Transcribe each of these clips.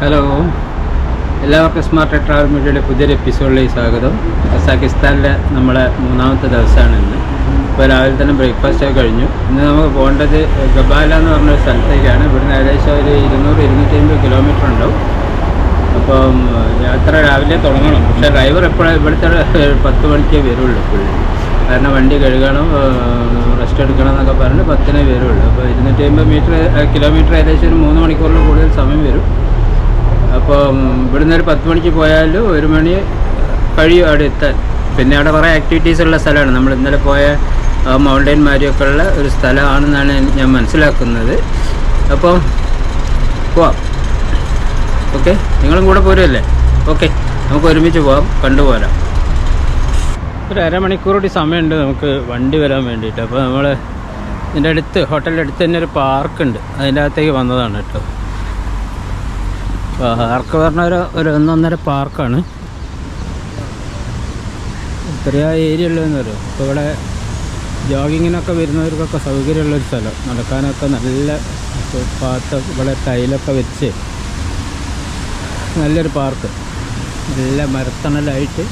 Hello, എല്ലാവർക്കും smart travel മീഡിയയുടെ പുതിയൊരു എപ്പിസോഡിലേക്ക് സ്വാഗതം. കസാക്കിസ്ഥാനിലെ നമ്മളെ മൂന്നാമത്തെ ദിവസമാണ് ഇന്ന്. ഇപ്പോൾ രാവിലെ തന്നെ ബ്രേക്ക്ഫാസ്റ്റ് ഒക്കെ കഴിഞ്ഞു. ഇന്ന് നമുക്ക് പോകേണ്ടത് ഗബാല എന്ന് പറഞ്ഞൊരു സ്ഥലത്തേക്കാണ്. ഇവിടുന്ന് ഏകദേശം ഒരു 200-250 കിലോമീറ്റർ ഉണ്ടാവും. അപ്പം യാത്ര രാവിലെ തുടങ്ങണം. പക്ഷേ ഡ്രൈവർ എപ്പോഴും ഇവിടുത്തെ 10 മണിക്കേ വരുള്ളൂ പുള്ളി. കാരണം വണ്ടി കഴുകണം, റെസ്റ്റ് എടുക്കണം എന്നൊക്കെ പറഞ്ഞ് 10-നെ വരുള്ളൂ. അപ്പോൾ 250 കിലോമീറ്റർ ഏകദേശം ഒരു 3 മണിക്കൂറിൽ കൂടുതൽ സമയം വരും. അപ്പം ഇവിടുന്ന് ഒരു 10 മണിക്ക് പോയാൽ 1 മണി കഴിയും അവിടെ എത്താൻ. പിന്നെ അവിടെ കുറേ ആക്ടിവിറ്റീസ് ഉള്ള സ്ഥലമാണ്. നമ്മൾ ഇന്നലെ പോയ മൗണ്ടൈൻമാരിയൊക്കെ ഉള്ള ഒരു സ്ഥലമാണെന്നാണ് ഞാൻ മനസ്സിലാക്കുന്നത്. അപ്പം പോവാം. ഓക്കെ, നിങ്ങളും കൂടെ പോരുമല്ലേ? ഓക്കെ, നമുക്ക് ഒരുമിച്ച് പോവാം, കണ്ടുപോരാം. ഒരു അരമണിക്കൂർ കൂടി സമയമുണ്ട് നമുക്ക് വണ്ടി വരാൻ വേണ്ടിയിട്ട്. അപ്പോൾ നമ്മൾ ഇതിൻ്റെ അടുത്ത്, ഹോട്ടലിൻ്റെ അടുത്ത് തന്നെ ഒരു പാർക്കുണ്ട്, അതിൻ്റെ അകത്തേക്ക് വന്നതാണ് കേട്ടോ. പാർക്ക് പറഞ്ഞ ഒരു 1.5 പാർക്കാണ്. ചെറിയ ഏരിയ ഉള്ളതെന്ന് പറയും. അപ്പോൾ ഇവിടെ ജോഗിങ്ങിനൊക്കെ വരുന്നവർക്കൊക്കെ സൗകര്യമുള്ളൊരു സ്ഥലം, നടക്കാനൊക്കെ നല്ല പാത്ത്, ഇവിടെ ടൈലൊക്കെ വെച്ച് നല്ലൊരു പാർക്ക്, നല്ല മരത്തണലായിട്ട്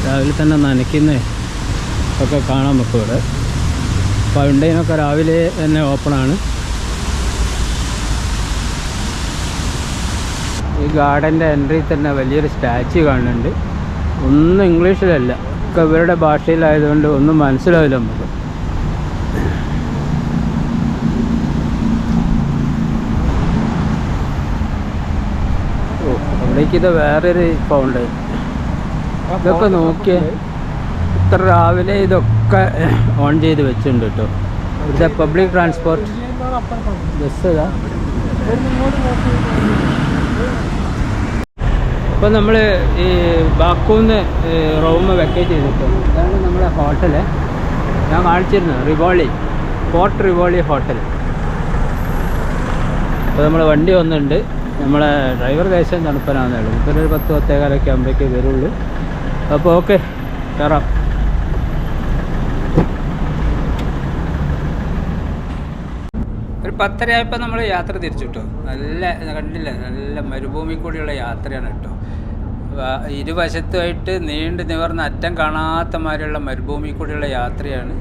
രാവിലെ തന്നെ നനയ്ക്കുന്ന ഒക്കെ കാണാൻ പറ്റും ഇവിടെ. ഫൗണ്ടൈനൊക്കെ രാവിലെ തന്നെ ഓപ്പണാണ്. ഈ ഗാർഡൻ്റെ എൻട്രി തന്നെ വലിയൊരു സ്റ്റാച്യു കാണുന്നുണ്ട്. ഒന്നും ഇംഗ്ലീഷിലല്ല, ഒക്കെ ഇവരുടെ ഭാഷയിലായതുകൊണ്ട് ഒന്നും മനസ്സിലാവില്ല നമുക്ക്. അവിടേക്ക് ഇത് വേറൊരു ഫൗണ്ടൈൻ. ഇതൊക്കെ നോക്കിയേ, ഇത്ര രാവിലെ ഇതൊക്കെ ഓൺ ചെയ്ത് വെച്ചിട്ടുണ്ട് കേട്ടോ. ഇത് പബ്ലിക് ട്രാൻസ്പോർട്ട് ബസ് ഇതാ. അപ്പോൾ നമ്മൾ ഈ ബാക്കൂന്ന് റൂം വെക്കേറ്റ് ചെയ്തിട്ടുണ്ട്. ഇതാണ് നമ്മുടെ ഹോട്ടല്, ഞാൻ കാണിച്ചിരുന്നു, റിവോളി, ഫോർട്ട് റിവോളി ഹോട്ടൽ. അപ്പോൾ നമ്മൾ വണ്ടി വന്നിട്ടുണ്ട്. നമ്മളെ ഡ്രൈവർ ദേശം തണുപ്പനാന്നേ ഉള്ളൂ. ഇപ്പോൾ ഒരു 10-10:15 ആകുമ്പോഴേക്കേ വരുള്ളൂ. അപ്പോൾ ഓക്കെ, കയറാം. ഒരു 10:30 ആയപ്പോൾ നമ്മൾ യാത്ര തിരിച്ചു കേട്ടോ. നല്ല കണ്ടില്ല, നല്ല മരുഭൂമി കൂടിയുള്ള യാത്രയാണ് കേട്ടോ. ഇരുവശത്തുമായിട്ട് നീണ്ടു നിവർന്ന അറ്റം കാണാത്ത മാതിരിയുള്ള മരുഭൂമി കൂടിയുള്ള യാത്രയാണ്.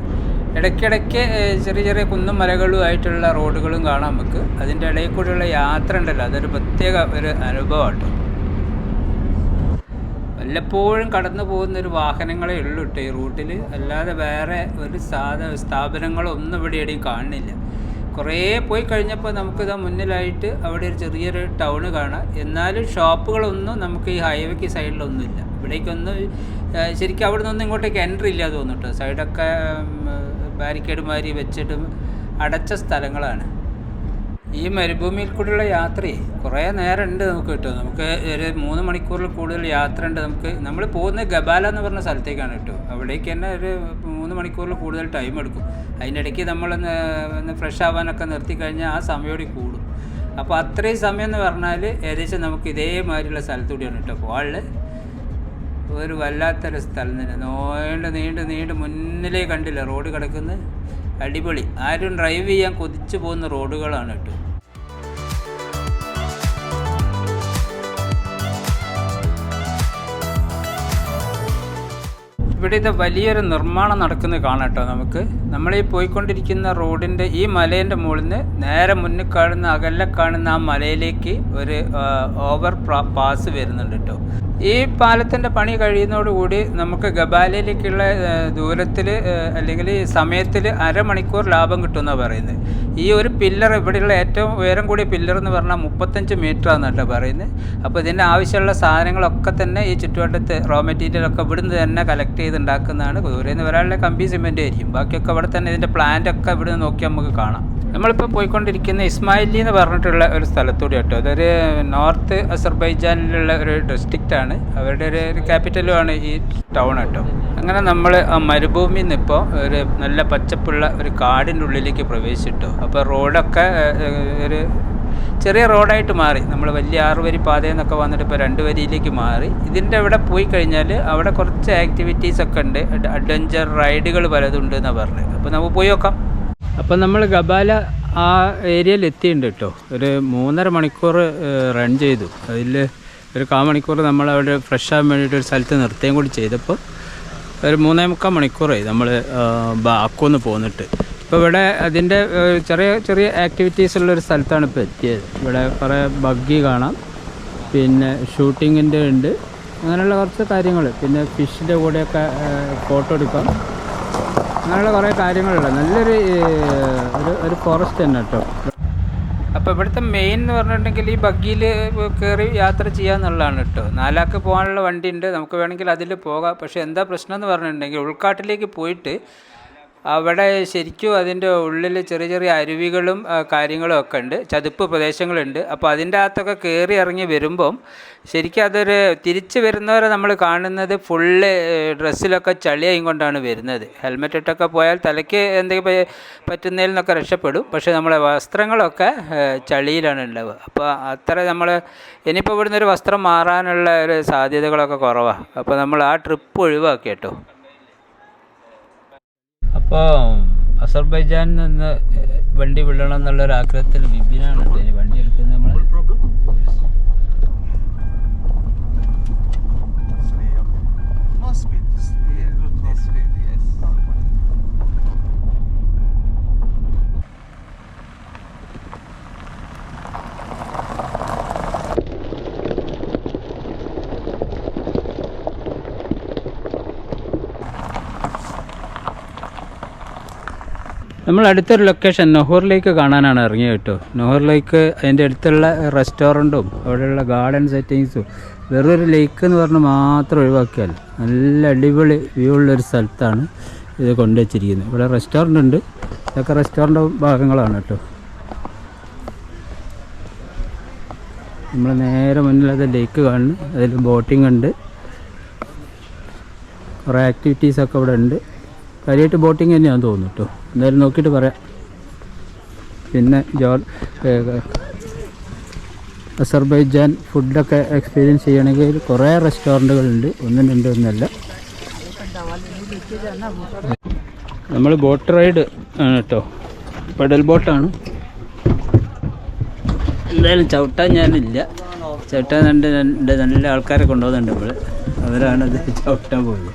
ഇടയ്ക്കിടയ്ക്ക് ചെറിയ ചെറിയ കുന്നും മലകളുമായിട്ടുള്ള റോഡുകളും കാണാൻ നമുക്ക്. അതിൻ്റെ ഇടയിൽ കൂടിയുള്ള യാത്ര ഉണ്ടല്ലോ, അതൊരു പ്രത്യേക ഒരു അനുഭവം കേട്ടോ. വല്ലപ്പോഴും കടന്നു പോകുന്നൊരു വാഹനങ്ങളേ ഉള്ളൂ കേട്ടോ ഈ റൂട്ടിൽ. അല്ലാതെ വേറെ ഒരു സ്ഥാപനങ്ങളൊന്നും ഇവിടെ എവിടെയും കാണുന്നില്ല. കുറേ പോയി കഴിഞ്ഞപ്പോൾ നമുക്കിതാ മുന്നിലായിട്ട് അവിടെ ഒരു ചെറിയൊരു ടൗണ് കാണാം. എന്നാലും ഷോപ്പുകളൊന്നും നമുക്ക് ഈ ഹൈവേക്ക് സൈഡിലൊന്നുമില്ല. ഇവിടേക്കൊന്നും ശരിക്കും അവിടെ നിന്നൊന്നും ഇങ്ങോട്ടേക്ക് എൻട്രി ഇല്ല തോന്നുന്നു കേട്ടോ. സൈഡൊക്കെ ബാരിക്കേഡ് മാതിരി വെച്ചിട്ട് അടച്ച സ്ഥലങ്ങളാണ്. ഈ മരുഭൂമിയിൽ കൂടെയുള്ള യാത്രയെ കുറേ നേരം ഉണ്ട് നമുക്ക് കേട്ടോ. നമുക്ക് ഒരു 3 മണിക്കൂറിൽ കൂടുതൽ യാത്ര ഉണ്ട് നമുക്ക്. നമ്മൾ പോകുന്നത് ഗബാല എന്ന് പറഞ്ഞ സ്ഥലത്തേക്കാണ് കേട്ടോ. അവിടേക്ക് തന്നെ ഒരു 3 മണിക്കൂറിൽ കൂടുതൽ ടൈം എടുക്കും. അതിനിടയ്ക്ക് നമ്മളൊന്ന് ഫ്രഷ് ആവാനൊക്കെ നിർത്തി കഴിഞ്ഞാൽ ആ സമയോടെ കൂടും. അപ്പോൾ അത്രയും സമയം എന്ന് പറഞ്ഞാൽ ഏകദേശം നമുക്ക് ഇതേമാതിരിയുള്ള സ്ഥലത്തൂടെയാണ് കേട്ടോ പോകാനുള്ളത്. ഒരു വല്ലാത്തൊരു സ്ഥലം തന്നെ, നീണ്ട് മുന്നിലേ കണ്ടില്ല റോഡ് കിടക്കുന്നത്. അടിപൊളി, ആരും ഡ്രൈവ് ചെയ്യാൻ കൊതിച്ചു പോകുന്ന റോഡുകളാണ് കേട്ടോ. ഇവിടെ ഇത് വലിയൊരു നിർമ്മാണം നടക്കുന്നത് കാണാം കേട്ടോ നമുക്ക്. നമ്മളീ പോയിക്കൊണ്ടിരിക്കുന്ന റോഡിൻ്റെ ഈ മലേൻ്റെ മുകളിൽ നിന്ന് നേരെ മുന്നിൽ കാണുന്ന, അകലെ കാണുന്ന ആ മലയിലേക്ക് ഒരു ഓവർ പാസ് വരുന്നുണ്ട് കേട്ടോ. ഈ പാലത്തിൻ്റെ പണി കഴിയുന്നതോടുകൂടി നമുക്ക് ഗബാലയിലേക്കുള്ള ദൂരത്തിൽ അല്ലെങ്കിൽ സമയത്തിൽ അരമണിക്കൂർ ലാഭം കിട്ടുമെന്നാണ് പറയുന്നത്. ഈ ഒരു പില്ലർ, ഇവിടെയുള്ള ഏറ്റവും ഉയരം കൂടിയ പില്ലർ എന്ന് പറഞ്ഞാൽ 35 മീറ്ററാണ് കേട്ടോ പറയുന്നത്. അപ്പോൾ ഇതിൻ്റെ ആവശ്യമുള്ള സാധനങ്ങളൊക്കെ തന്നെ ഈ ചുറ്റുവട്ടത്ത് റോ മെറ്റീരിയലൊക്കെ ഇവിടുന്ന് തന്നെ കളക്ട് ചെയ്തുണ്ടാക്കുന്നതാണ്. ദൂരെന്ന് വരാനുള്ള കമ്പി സിമെൻ്റ് ആയിരിക്കും. ബാക്കിയൊക്കെ ഇവിടെ തന്നെ ഇതിൻ്റെ പ്ലാന്റൊക്കെ ഇവിടുന്ന് നോക്കി നമുക്ക് കാണാം. നമ്മളിപ്പോൾ പോയിക്കൊണ്ടിരിക്കുന്ന ഇസ്മായിലി എന്ന് പറഞ്ഞിട്ടുള്ള ഒരു സ്ഥലത്തൂടെ കേട്ടോ. അതൊരു നോർത്ത് അസർബൈജാനിലുള്ള ഒരു ഡിസ്ട്രിക്റ്റാണ്. അവരുടെ ഒരു ക്യാപിറ്റലുമാണ് ഈ ടൗൺ കേട്ടോ. അങ്ങനെ നമ്മൾ ആ മരുഭൂമിയിൽ നിന്ന് ഇപ്പോൾ ഒരു നല്ല പച്ചപ്പുള്ള ഒരു കാടിൻ്റെ ഉള്ളിലേക്ക് പ്രവേശിച്ചിട്ടോ. അപ്പോൾ റോഡൊക്കെ ഒരു ചെറിയ റോഡായിട്ട് മാറി. നമ്മൾ വലിയ 6 വരി പാതയെന്നൊക്കെ വന്നിട്ട് ഇപ്പോൾ 2 വരിയിലേക്ക് മാറി. ഇതിൻ്റെ അവിടെ പോയി കഴിഞ്ഞാൽ അവിടെ കുറച്ച് ആക്ടിവിറ്റീസൊക്കെ ഉണ്ട്, അഡ്വഞ്ചർ റൈഡുകൾ പലതുണ്ട് എന്നാണ് പറഞ്ഞത്. അപ്പോൾ നമുക്ക് പോയി നോക്കാം. അപ്പോൾ നമ്മൾ ഗബാല ആ ഏരിയയിൽ എത്തിയിട്ടുണ്ട് കേട്ടോ. ഒരു 3.5 മണിക്കൂർ റൺ ചെയ്തു. അതിൽ ഒരു 1/4 മണിക്കൂർ നമ്മളവിടെ ഫ്രഷ് ആകാൻ വേണ്ടിയിട്ട് ഒരു സ്ഥലത്ത് നിർത്തുകയും കൂടി ചെയ്തപ്പോൾ ഒരു 3.25 മണിക്കൂറായി നമ്മൾ ബാക്കുന്ന് പോന്നിട്ട്. ഇപ്പോൾ ഇവിടെ അതിൻ്റെ ചെറിയ ചെറിയ ആക്ടിവിറ്റീസ് ഉള്ളൊരു സ്ഥലത്താണ് ഇപ്പോൾ എത്തിയത്. ഇവിടെ കുറേ ബഗ്ഗി കാണാം, പിന്നെ ഷൂട്ടിങ്ങിൻ്റെ ഉണ്ട്, അങ്ങനെയുള്ള കുറച്ച് കാര്യങ്ങൾ, പിന്നെ ഫിഷിൻ്റെ കൂടെയൊക്കെ ഫോട്ടോ എടുക്കാം, അങ്ങനെയുള്ള കുറേ കാര്യങ്ങളുണ്ട്. നല്ലൊരു ഒരു ഫോറസ്റ്റ് തന്നെ കേട്ടോ. അപ്പോൾ ഇവിടുത്തെ മെയിൻ എന്ന് പറഞ്ഞിട്ടുണ്ടെങ്കിൽ ഈ ബഗ്ഗിയിൽ കയറി യാത്ര ചെയ്യാന്നുള്ളതാണ് കേട്ടോ. 4 ആൾക്ക് പോകാനുള്ള വണ്ടി ഉണ്ട്, നമുക്ക് വേണമെങ്കിൽ അതിൽ പോകാം. പക്ഷേ എന്താ പ്രശ്നം എന്ന് പറഞ്ഞിട്ടുണ്ടെങ്കിൽ ഉൾക്കാട്ടിലേക്ക് പോയിട്ട് അവിടെ ശരിക്കും അതിൻ്റെ ഉള്ളിൽ ചെറിയ ചെറിയ അരുവികളും കാര്യങ്ങളും ഒക്കെ ഉണ്ട്, ചതുപ്പ് പ്രദേശങ്ങളുണ്ട്. അപ്പോൾ അതിൻ്റെ അകത്തൊക്കെ കയറി ഇറങ്ങി വരുമ്പം ശരിക്കും അതൊരു തിരിച്ച് വരുന്നവരെ നമ്മൾ കാണുന്നത് ഫുള്ള് ഡ്രസ്സിലൊക്കെ ചളിയായും കൊണ്ടാണ് വരുന്നത്. ഹെൽമെറ്റ് ഇട്ടൊക്കെ പോയാൽ തലയ്ക്ക് എന്തെങ്കിലും പറ്റുന്നതിൽ നിന്നൊക്കെ രക്ഷപ്പെടും, പക്ഷേ നമ്മളെ വസ്ത്രങ്ങളൊക്കെ ചളിയിലാണ് ഉണ്ടാവുക. അപ്പോൾ അത്ര നമ്മൾ ഇനിയിപ്പോൾ ഇവിടുന്ന് ഒരു വസ്ത്രം മാറാനുള്ള ഒരു സാധ്യതകളൊക്കെ കുറവാണ്. അപ്പോൾ നമ്മൾ ആ ട്രിപ്പ് ഒഴിവാക്കി കേട്ടോ. അപ്പോൾ അസർബൈജാനിൽ നിന്ന് വണ്ടി വിടണം എന്നുള്ളൊരു ആഗ്രഹത്തിൽ വിപിനാണ് ഇനി വണ്ടി എടുക്കുന്നത്. നമ്മൾ നമ്മൾ അടുത്തൊരു ലൊക്കേഷൻ നൊഹൂർ ലേക്ക് കാണാനാണ് ഇറങ്ങിയത് കേട്ടോ. നൊഹൂർ ലേക്ക് അതിൻ്റെ അടുത്തുള്ള റെസ്റ്റോറൻറ്റും അവിടെയുള്ള ഗാർഡൻ സെറ്റിങ്സും വേറൊരു ലേക്ക് എന്ന് പറഞ്ഞ് മാത്രം ഒഴിവാക്കിയാൽ നല്ല അടിപൊളി വ്യൂ ഉള്ളൊരു സ്ഥലത്താണ് ഇത് കൊണ്ടുവച്ചിരിക്കുന്നത്. ഇവിടെ റെസ്റ്റോറൻ്റ് ഉണ്ട്, ഇതൊക്കെ റെസ്റ്റോറൻ്റ് ഭാഗങ്ങളാണ് കേട്ടോ. നമ്മൾ നേരെ മുന്നിലത് ലേക്ക് കാണുന്നു, അതിൽ ബോട്ടിംഗ് ഉണ്ട്, കുറേ ആക്ടിവിറ്റീസൊക്കെ ഇവിടെ ഉണ്ട്. കാര്യമായിട്ട് ബോട്ടിങ് തന്നെയാണെന്ന് തോന്നുന്നു കേട്ടോ. എന്തായാലും നോക്കിയിട്ട് പറയാം. പിന്നെ അസർബൈജാൻ ഫുഡൊക്കെ എക്സ്പീരിയൻസ് ചെയ്യണമെങ്കിൽ കുറേ റെസ്റ്റോറൻറ്റുകളുണ്ട്, ഒന്നും രണ്ടും ഒന്നല്ല. നമ്മൾ ബോട്ട് റൈഡ് ആണ് കേട്ടോ, പെഡൽ ബോട്ടാണ്. എന്തായാലും ചവിട്ടാൻ ഞാനില്ല, ചവിട്ടാൻ നല്ല ആൾക്കാരെ കൊണ്ടുപോകുന്നുണ്ട് ഇപ്പോൾ, അവരാണത് ചവിട്ടാൻ പോയത്.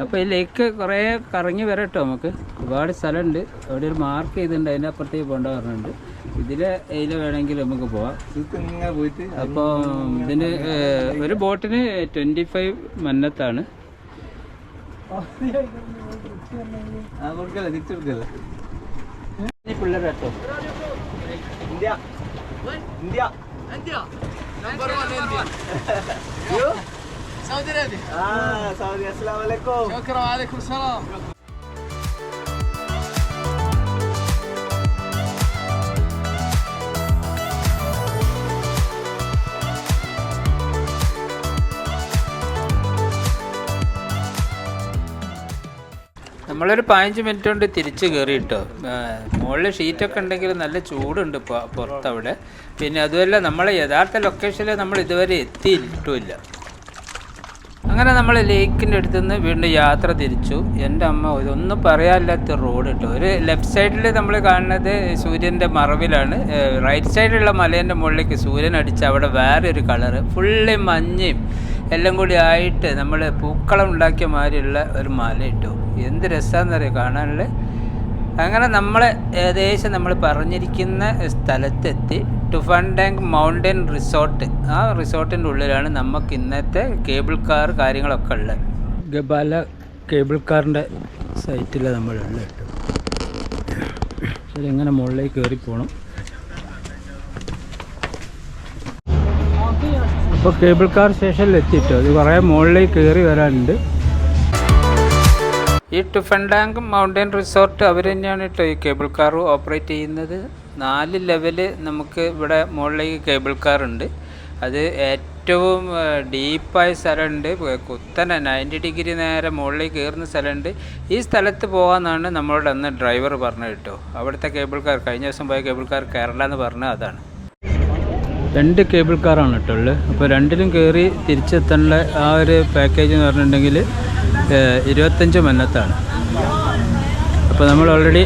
അപ്പോൾ ഈ ലേക്ക് കുറേ കറങ്ങി വരാം കേട്ടോ. നമുക്ക് ഒരുപാട് സ്ഥലമുണ്ട്, അവിടെ ഒരു മാർക്ക് ചെയ്തിട്ടുണ്ട്, അതിൻ്റെ അപ്പുറത്തേക്ക് പോകേണ്ട പറഞ്ഞിട്ടുണ്ട്. ഇതിൽ വേണമെങ്കിൽ നമുക്ക് പോവാം. അപ്പോൾ ഇതിന് ഒരു ബോട്ടിന് 25 മന്നത്താണ്. പിള്ളേരാട്ടോ. India. Number 1 India. You? Saudi Arabia. Saudi. Assalamu alaikum. Shukran, alaikum salam. നമ്മളൊരു 15 മിനിറ്റ് കൊണ്ട് തിരിച്ച് കയറി കേട്ടോ. മുകളിൽ ഷീറ്റൊക്കെ ഉണ്ടെങ്കിൽ നല്ല ചൂടുണ്ട് പുറത്തവിടെ. പിന്നെ അതുമല്ല നമ്മളെ യഥാർത്ഥ ലൊക്കേഷനിൽ നമ്മൾ ഇതുവരെ എത്തിയിട്ടുമില്ല. അങ്ങനെ നമ്മൾ ലേക്കിൻ്റെ അടുത്തുനിന്ന് വീണ്ടും യാത്ര തിരിച്ചു. എൻ്റെ അമ്മ ഇതൊന്നും പറയാനില്ലാത്ത റോഡ് കേട്ടോ. ഒരു ലെഫ്റ്റ് സൈഡിൽ നമ്മൾ കാണുന്നത് സൂര്യൻ്റെ മറവിലാണ്, റൈറ്റ് സൈഡിലുള്ള മലേൻ്റെ മുകളിലേക്ക് സൂര്യൻ അടിച്ച് അവിടെ വേറെ ഒരു കളറ് ഫുള്ള് മഞ്ഞയും എല്ലാം കൂടി ആയിട്ട് നമ്മൾ പൂക്കളം ഉണ്ടാക്കിയ മാതിരിയുള്ള ഒരു മല ഇട്ടു. എന്ത് രസമാണെന്നറിയാം കാണാനുള്ള. അങ്ങനെ നമ്മൾ ഏകദേശം നമ്മൾ പറഞ്ഞിരിക്കുന്ന സ്ഥലത്തെത്തി. ടുഫൻഡാങ് മൗണ്ടൻ റിസോർട്ട്, ആ റിസോർട്ടിൻ്റെ ഉള്ളിലാണ് നമുക്ക് ഇന്നത്തെ കേബിൾ കാർ കാര്യങ്ങളൊക്കെ ഉള്ളത്. ഗബാല കേബിൾ കാറിൻ്റെ സൈറ്റിലാണ് നമ്മളുള്ളത് കേട്ടോ. ശരി, ഇങ്ങനെ മുകളിലേക്ക് കയറി പോകണം. അപ്പോൾ കേബിൾ കാർ സ്റ്റേഷനിൽ എത്തിയിട്ടോ. ഇത് കുറേ മുകളിലേക്ക് കയറി വരാനുണ്ട്. ഈ ടുഫൻഡാങ് മൗണ്ടൻ റിസോർട്ട് അവർ തന്നെയാണ് കേട്ടോ ഈ കേബിൾ കാർ ഓപ്പറേറ്റ് ചെയ്യുന്നത്. 4 ലെവല് നമുക്ക് ഇവിടെ മുകളിലേക്ക് കേബിൾ കാർ ഉണ്ട്. അത് ഏറ്റവും ഡീപ്പായ സ്ഥലമുണ്ട്, കുത്തനെ 90 ഡിഗ്രി നേരെ മുകളിലേക്ക് കയറുന്ന സ്ഥലമുണ്ട്. ഈ സ്ഥലത്ത് പോകാമെന്നാണ് നമ്മളോട് അന്ന് ഡ്രൈവർ പറഞ്ഞത് കേട്ടോ. അവിടുത്തെ കേബിൾ കാർ കഴിഞ്ഞ ദിവസം പോയ കേബിൾ കാർ കേരള എന്ന് പറഞ്ഞത് അതാണ്. 2 കേബിൾ കാറാണ് കേട്ടോ ഉള്ളത്. അപ്പോൾ രണ്ടിലും കയറി തിരിച്ചെത്താനുള്ള ആ ഒരു പാക്കേജ് എന്ന് പറഞ്ഞിട്ടുണ്ടെങ്കിൽ 25 മന്നത്താണ്. അപ്പോൾ നമ്മൾ ഓൾറെഡി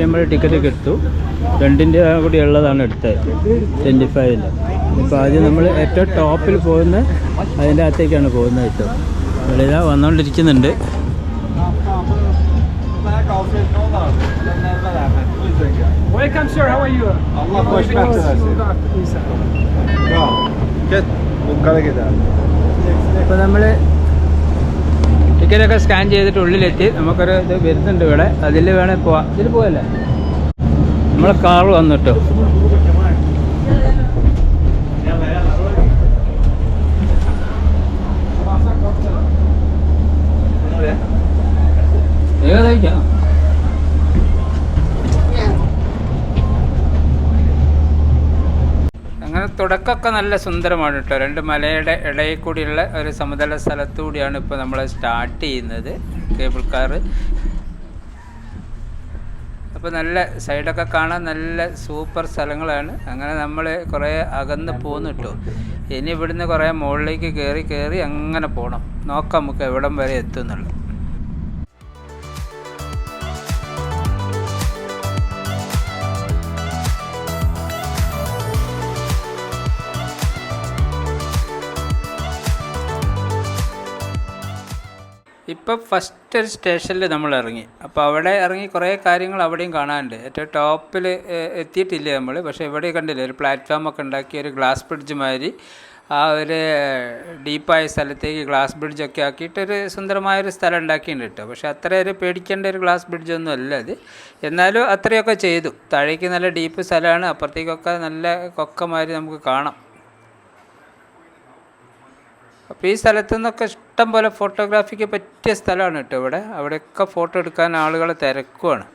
നമ്മൾ ടിക്കറ്റൊക്കെ എടുത്തു. 2ൻ്റെ കൂടി ഉള്ളതാണ് എടുത്തത് 25. ഇപ്പോൾ ആദ്യം നമ്മൾ ഏറ്റവും ടോപ്പിൽ പോകുന്ന അതിൻ്റെ അകത്തേക്കാണ് പോകുന്നത് കേട്ടോ. വെളിയിലാ വന്നുകൊണ്ടിരിക്കുന്നുണ്ട്. Welcome sir, how are you? Allah hoş ഇപ്പോൾ നമ്മൾ ടിക്കറ്റൊക്കെ സ്കാൻ ചെയ്തിട്ട് ഉള്ളിലെത്തി. നമുക്കൊരു ഇത് വരുന്നുണ്ട് ഇവിടെ, അതിൽ വേണേൽ പോവാം. ഇതിൽ പോവല്ലേ, നമ്മളെ കാർ വന്നിട്ടോ. ഏകദേശം അങ്ങനെ തുടക്കമൊക്കെ നല്ല സുന്ദരമാണ് കേട്ടോ. 2 മലയുടെ ഇടയിൽ കൂടിയുള്ള ഒരു സമതല സ്ഥലത്തു കൂടിയാണ് ഇപ്പോൾ നമ്മൾ സ്റ്റാർട്ട് ചെയ്യുന്നത് കേബിൾ കാറ്. അപ്പോൾ നല്ല സൈഡൊക്കെ കാണാൻ നല്ല സൂപ്പർ സ്ഥലങ്ങളാണ്. അങ്ങനെ നമ്മൾ കുറേ അകന്ന് പോകുന്നു കേട്ടോ. ഇനി ഇവിടുന്ന് കുറേ മുകളിലേക്ക് കയറി അങ്ങനെ പോകണം. നോക്കാം നമുക്ക് എവിടം വരെ എത്തുന്നുള്ളൂ. ഇപ്പോൾ ഫസ്റ്റ് ഒരു സ്റ്റേഷനിൽ നമ്മൾ ഇറങ്ങി. അപ്പോൾ അവിടെ ഇറങ്ങി കുറേ കാര്യങ്ങൾ അവിടെയും കാണാനുണ്ട്. ഏറ്റവും ടോപ്പിൽ എത്തിയിട്ടില്ല നമ്മൾ, പക്ഷേ ഇവിടെ കണ്ടില്ലേ ഒരു പ്ലാറ്റ്ഫോമൊക്കെ ഉണ്ടാക്കി ഒരു ഗ്ലാസ് ബ്രിഡ്ജ് മാതിരി ആ ഒരു ഡീപ്പായ സ്ഥലത്തേക്ക് ഗ്ലാസ് ബ്രിഡ്ജൊക്കെ ആക്കിയിട്ടൊരു സുന്ദരമായൊരു സ്ഥലം ഉണ്ടാക്കിയിട്ടുണ്ട് കേട്ടോ. പക്ഷേ അത്ര ഒരു പേടിക്കേണ്ട ഒരു ഗ്ലാസ് ബ്രിഡ്ജൊന്നും അല്ല അത്. എന്നാലും അത്രയൊക്കെ ചെയ്തു. താഴേക്ക് നല്ല ഡീപ്പ് സ്ഥലമാണ്, അപ്പുറത്തേക്കൊക്കെ നല്ല കൊക്കമാതിരി നമുക്ക് കാണാം. അപ്പോൾ ഈ സ്ഥലത്തു നിന്നൊക്കെ ഇഷ്ടം പോലെ ഫോട്ടോഗ്രാഫിക്ക് പറ്റിയ സ്ഥലമാണ് കേട്ടോ ഇവിടെ. അവിടെയൊക്കെ ഫോട്ടോ എടുക്കാൻ ആളുകൾ തിരക്കുവാണ്.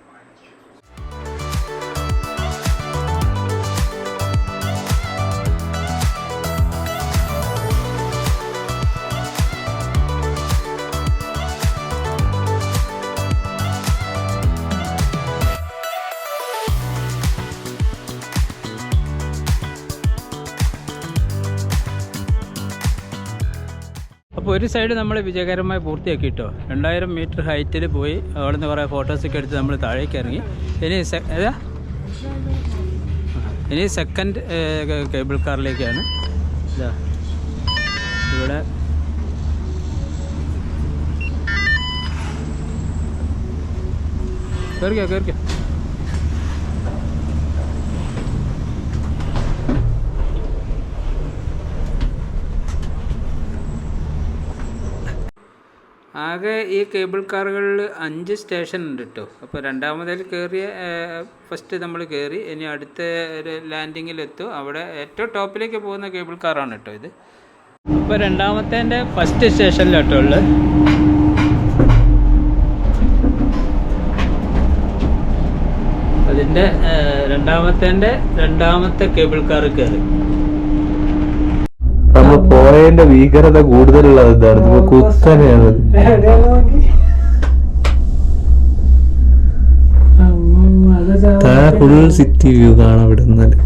അപ്പോൾ ഒരു സൈഡ് നമ്മൾ വിജയകരമായി പൂർത്തിയാക്കി കേട്ടോ. 2000 മീറ്റർ ഹൈറ്റിൽ പോയി അവിടെ നിന്ന് കുറേ ഫോട്ടോസൊക്കെ എടുത്ത് നമ്മൾ താഴേക്ക് ഇറങ്ങി. ഇനി സെക്കൻഡ് കേബിൾ കാറിലേക്കാണ്. ഇതാ ഇവിടെ കയറിക്കോ. ആകെ ഈ കേബിൾ കാറുകളിൽ 5 സ്റ്റേഷൻ ഉണ്ട് കേട്ടോ. അപ്പോൾ രണ്ടാമതിൽ കയറിയ ഫസ്റ്റ് നമ്മൾ കയറി. ഇനി അടുത്ത ഒരു ലാൻഡിങ്ങിലെത്തും. അവിടെ ഏറ്റവും ടോപ്പിലേക്ക് പോകുന്ന കേബിൾ കാറാണ് കേട്ടോ ഇത്. അപ്പോൾ രണ്ടാമത്തേൻ്റെ ഫസ്റ്റ് സ്റ്റേഷനിലാട്ടോ ഉള്ളത്. അതിൻ്റെ രണ്ടാമത്തെ കേബിൾ കാർ കയറി. നമ്മൾ പോയതിന്റെ ഭീകരത കൂടുതലുള്ളത് എന്താണ്? കുത്തനെയാണ്. ഫുൾ സിറ്റി വ്യൂ കാണാം ഇവിടെ നിന്നാല്.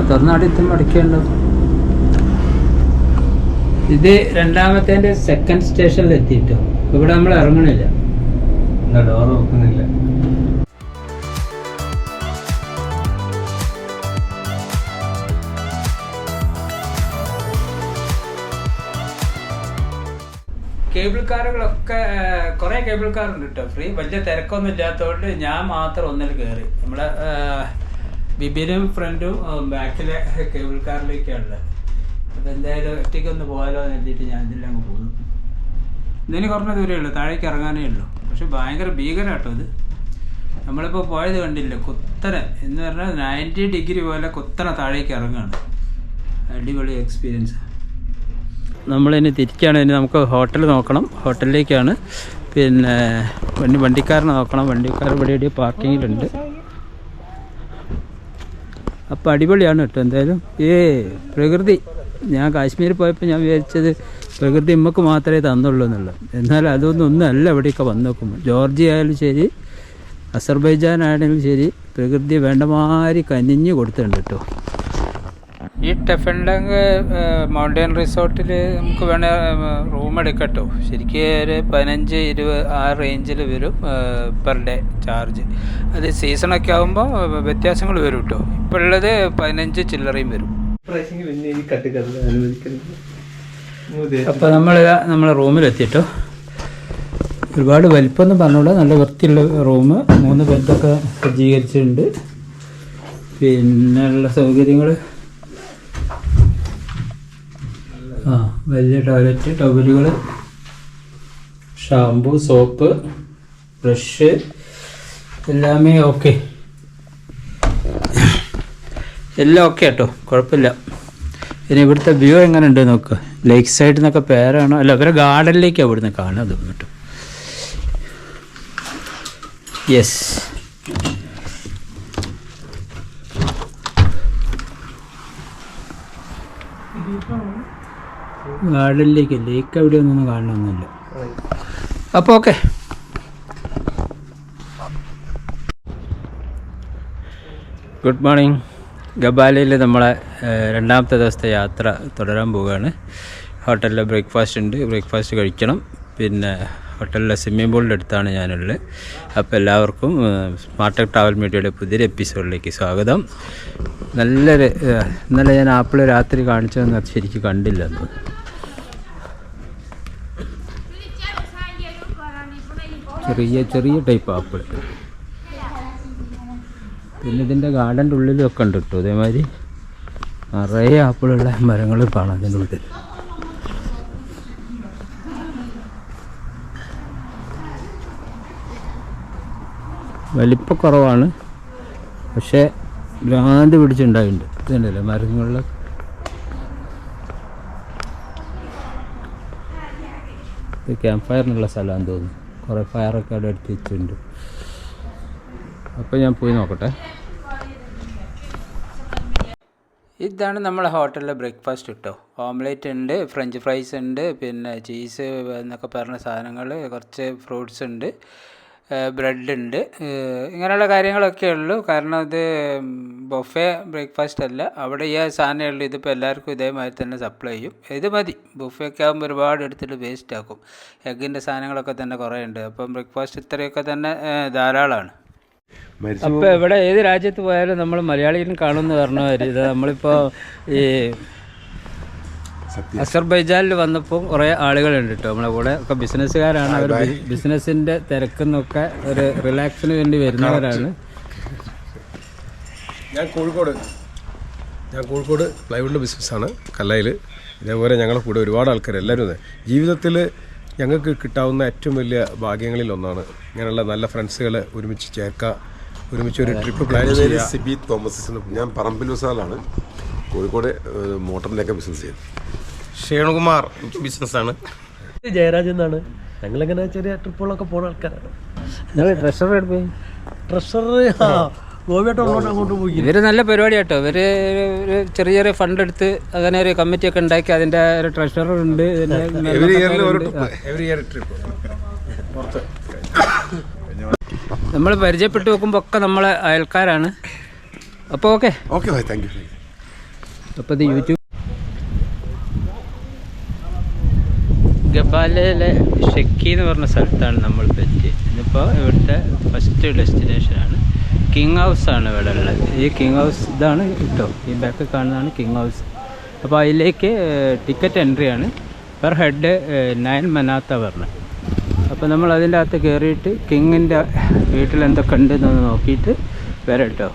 തുറന്നാടിത്തും അടിക്കേണ്ടോ. ഇത് രണ്ടാമത്തെ സെക്കൻഡ് സ്റ്റേഷനിൽ എത്തിയിട്ടോ. ഇവിടെ നമ്മൾ ഇറങ്ങണില്ല, ഡോർ നോക്കുന്നില്ല. കേബിൾ കാറുകളൊക്കെ കുറേ കേബിൾ കാറുണ്ട് കേട്ടോ. ഫ്രീ വലിയ തിരക്കൊന്നും ഇല്ലാത്തതുകൊണ്ട് ഞാൻ മാത്രം ഒന്നിൽ കയറി. നമ്മളെ ബിബിനും ഫ്രണ്ടും ബാക്കിലെ കേബിൾ കാറിലേക്കാണുള്ളത്. അപ്പോൾ എന്തായാലും ഒറ്റയ്ക്കൊന്ന് പോകാലോ എന്ന് എഴുതിയിട്ട് ഞാൻ ഇതിലങ്ങ് പോകുന്നു. ഇതിന് കുറഞ്ഞ ദൂരമേ ഉള്ളൂ, താഴേക്ക് ഇറങ്ങാനേ ഉള്ളൂ. പക്ഷെ ഭയങ്കര ഭീകരം കേട്ടോ ഇത്. നമ്മളിപ്പോൾ പോയത് കണ്ടില്ല, കുത്തനെ എന്ന് പറഞ്ഞാൽ 90 ഡിഗ്രി പോലെ കുത്തനെ താഴേക്ക് ഇറങ്ങുകയാണ്. അടിപൊളി എക്സ്പീരിയൻസ്. നമ്മളിനി തിരിക്കുകയാണ്. ഇനി നമുക്ക് ഹോട്ടൽ നോക്കണം. ഹോട്ടലിലേക്കാണ്. പിന്നെ വണ്ടിക്കാരനെ നോക്കണം. വണ്ടിക്കാർ ഇവിടെ പാർക്കിങ്ങിലുണ്ട്. അപ്പോൾ അടിപൊളിയാണ് കേട്ടോ. എന്തായാലും ഈ പ്രകൃതി, ഞാൻ കാശ്മീർ പോയപ്പോൾ ഞാൻ വിചാരിച്ചത് പ്രകൃതി നമുക്ക് മാത്രമേ തന്നുള്ളൂ എന്നുള്ളത്. എന്നാൽ ഒന്നല്ല ഇവിടെയൊക്കെ വന്ന് നോക്കുമ്പോൾ. ജോർജിയ ആയാലും ശരി, അസർബൈജാൻ ആണെങ്കിലും ശരി, പ്രകൃതി വേണ്ടമാതിരി കനിഞ്ഞ് കൊടുത്തിട്ടുണ്ട് കേട്ടോ. ഈ ടെഫൻഡങ് മൗണ്ടൻ റിസോർട്ടിൽ നമുക്ക് വേണേൽ റൂം എടുക്കട്ടോ. ശരിക്കും ഒരു 15-20 ആ റേഞ്ചിൽ വരും പെർ ഡേ ചാർജ്. അത് സീസണൊക്കെ ആകുമ്പോൾ വ്യത്യാസങ്ങൾ വരും കേട്ടോ. ഇപ്പോൾ ഉള്ളത് 15 ചില്ലറയും വരും. അപ്പോൾ നമ്മൾ റൂമിലെത്തിയിട്ടോ. ഒരുപാട് വലിപ്പമൊന്നും പറഞ്ഞുകൂടാ, നല്ല വൃത്തിയുള്ള റൂം. 3 ബെഡൊക്കെ സജ്ജീകരിച്ചിട്ടുണ്ട്. പിന്നെയുള്ള സൗകര്യങ്ങൾ വലിയ ടോയ്ലറ്റ്, ടവലുകൾ, ഷാമ്പു, സോപ്പ്, ബ്രഷ്, എല്ലാമേ ഓക്കെ, എല്ലാം ഓക്കെ കേട്ടോ, കുഴപ്പമില്ല. ഇനി ഇവിടുത്തെ വ്യൂ എങ്ങനെ ഉണ്ട് നോക്കുക. ലേക്ക് സൈഡ് എന്നൊക്കെ പേരാണോ അല്ല, അവരെ ഗാർഡനിലേക്കാണ് ഇവിടുന്ന് കാണാൻ തോന്നിട്ടോ. യെസ്, ഗാർഡനിലേക്ക്, ലേക്ക് അവിടെ ഒന്നും കാണണമെന്നില്ല. അപ്പോൾ ഓക്കെ, ഗുഡ് മോർണിംഗ്. ഗബാലയിൽ നമ്മളെ 2ാമത്തെ ദിവസത്തെ യാത്ര തുടരാൻ പോവുകയാണ്. ഹോട്ടലിൽ ബ്രേക്ക്ഫാസ്റ്റ് ഉണ്ട്, ബ്രേക്ക്ഫാസ്റ്റ് കഴിക്കണം. പിന്നെ ഹോട്ടലിലെ സ്വിമ്മിംഗ് പൂളിൻ്റെ അടുത്താണ് ഞാനുള്ളത്. അപ്പോൾ എല്ലാവർക്കും സ്മാർട്ട് ടെക് ട്രാവൽ മീഡിയയുടെ പുതിയൊരു എപ്പിസോഡിലേക്ക് സ്വാഗതം. നല്ലൊരു, ഇന്നലെ ഞാൻ ആപ്പിൾ രാത്രി കാണിച്ചതെന്ന് അത് ശരിക്കും കണ്ടില്ലെന്ന്. ചെറിയ ടൈപ്പ് ആപ്പിൾ. പിന്നെ ഇതിൻ്റെ ഗാർഡൻ്റെ ഉള്ളിലൊക്കെ ഉണ്ട് കേട്ടോ. അതേമാതിരി നിറയെ ആപ്പിളുള്ള മരങ്ങൾ കാണാം അതിൻ്റെ ഉള്ളിൽ. വലിപ്പക്കുറവാണ്, പക്ഷേ ഭ്രാന്ത് പിടിച്ചുണ്ടായിട്ടുണ്ട്. ഇതുണ്ടല്ലേ മരങ്ങളിൽ. ഇത് ക്യാമ്പ് ഫയറിനുള്ള സ്ഥലമാണെന്ന് തോന്നുന്നു. കുറേ ഫയറൊക്കെ അവിടെ എടുത്ത് വെച്ചിട്ടുണ്ട്. അപ്പോൾ ഞാൻ പോയി നോക്കട്ടെ. ഇതാണ് നമ്മളെ ഹോട്ടലിലെ ബ്രേക്ക്ഫാസ്റ്റ് കേട്ടോ. ഓംലേറ്റ് ഉണ്ട്, ഫ്രഞ്ച് ഫ്രൈസ് ഉണ്ട്, പിന്നെ ചീസ് എന്നൊക്കെ പറഞ്ഞ സാധനങ്ങൾ, കുറച്ച് ഫ്രൂട്ട്സ് ഉണ്ട്, ബ്രെഡ് ഉണ്ട്, ഇങ്ങനെയുള്ള കാര്യങ്ങളൊക്കെ ഉള്ളൂ. കാരണം ഇത് ബൊഫേ ബ്രേക്ക്ഫാസ്റ്റ് അല്ല. അവിടെ ഈ സാധനമേ ഉള്ളൂ. ഇതിപ്പോൾ എല്ലാവർക്കും ഇതേമാതിരി തന്നെ സപ്ലൈ ചെയ്യും. ഇത് മതി. ബൊഫയൊക്കെ ആകുമ്പോൾ ഒരുപാട് എടുത്തിട്ട് വേസ്റ്റ് ആക്കും. എഗ്ഗിൻ്റെ സാധനങ്ങളൊക്കെ തന്നെ കുറേ ഉണ്ട്. അപ്പം ബ്രേക്ക്ഫാസ്റ്റ് ഇത്രയൊക്കെ തന്നെ ധാരാളമാണ്. അപ്പോൾ ഇവിടെ ഏത് രാജ്യത്ത് പോയാലും നമ്മൾ മലയാളികളും കാണുമെന്ന് പറഞ്ഞ ഇത് നമ്മളിപ്പോൾ ഈ അസർബൈജാനിൽ വന്നപ്പോൾ കുറേ ആളുകളുണ്ട് കേട്ടോ. നമ്മളെ കൂടെ ഒക്കെ ബിസിനസ്സുകാരാണ്. അവർ ബിസിനസ്സിൻ്റെ തിരക്കെന്നൊക്കെ ഒരു റിലാക്സിന് വേണ്ടി വരുന്നവരാണ്. ഞാൻ കോഴിക്കോട് പ്ലൈവുഡ് ബിസിനസ്സാണ് കല്ലയിൽ. ഇതേപോലെ ഞങ്ങളുടെ കൂടെ ഒരുപാട് ആൾക്കാർ എല്ലാവരും അതെ ജീവിതത്തിൽ ഞങ്ങൾക്ക് കിട്ടാവുന്ന ഏറ്റവും വലിയ ഭാഗ്യങ്ങളിൽ ഒന്നാണ് ഇങ്ങനെയുള്ള നല്ല ഫ്രണ്ട്സുകളെ ഒരുമിച്ച് ചേർക്കുക, ഒരുമിച്ച് ഒരു ട്രിപ്പ് പ്ലാൻ ചെയ്യുക. സിബി തോമസ്, ഞാൻ പറമ്പിൽ വസാലാണ്, കോഴിക്കോട് മോട്ടറിൻ്റെയൊക്കെ ബിസിനസ് ചെയ്യുന്നത്. ഷേണുകുമാർ ബിസിനസ്സാണ്. ജയരാജ് എന്നാണ്. ഞങ്ങളിങ്ങനെ ചെറിയ ട്രിപ്പുകളൊക്കെ പോകുന്ന ആൾക്കാരാണ്. ട്രഷറർ പോയി അങ്ങോട്ട് പോയി. ഇവർ നല്ല പരിപാടി കേട്ടോ. ഇവർ ഒരു ചെറിയ ഫണ്ട് എടുത്ത് അങ്ങനെ ഒരു കമ്മിറ്റിയൊക്കെ ഉണ്ടാക്കി അതിൻ്റെ ഒരു ട്രഷറർ ഉണ്ട്. നമ്മൾ പരിചയപ്പെട്ട് നോക്കുമ്പോൾ ഒക്കെ നമ്മളെ അയൽക്കാരാണ്. അപ്പോൾ ഓക്കെ ഭായ്, താങ്ക് യു. അപ്പോൾ ഇത് യൂട്യൂബ് ഗബാലയിലെ ഷെക്കി എന്ന് പറഞ്ഞ സ്ഥലത്താണ് നമ്മളിപ്പോൾ എത്തിയത്. ഇതിപ്പോൾ ഇവിടുത്തെ ഫസ്റ്റ് ഡെസ്റ്റിനേഷനാണ്. കിങ് ഹൗസാണ് ഇവിടെ ഉള്ളത്. ഈ കിങ് ഹൗസ് ഇതാണ് കേട്ടോ. ഈ ബാക്ക് കാണുന്നതാണ് കിങ് ഹൗസ്. അപ്പോൾ അതിലേക്ക് ടിക്കറ്റ് എൻട്രിയാണ്. പെർ ഹെഡ് 9 മനാത്ത പറഞ്ഞത്. അപ്പോൾ നമ്മൾ അതിൻ്റെ അകത്ത് കയറിയിട്ട് കിങ്ങിൻ്റെ വീട്ടിൽ എന്തൊക്കെ ഉണ്ടെന്നൊന്ന് നോക്കിയിട്ട് വരാം കേട്ടോ.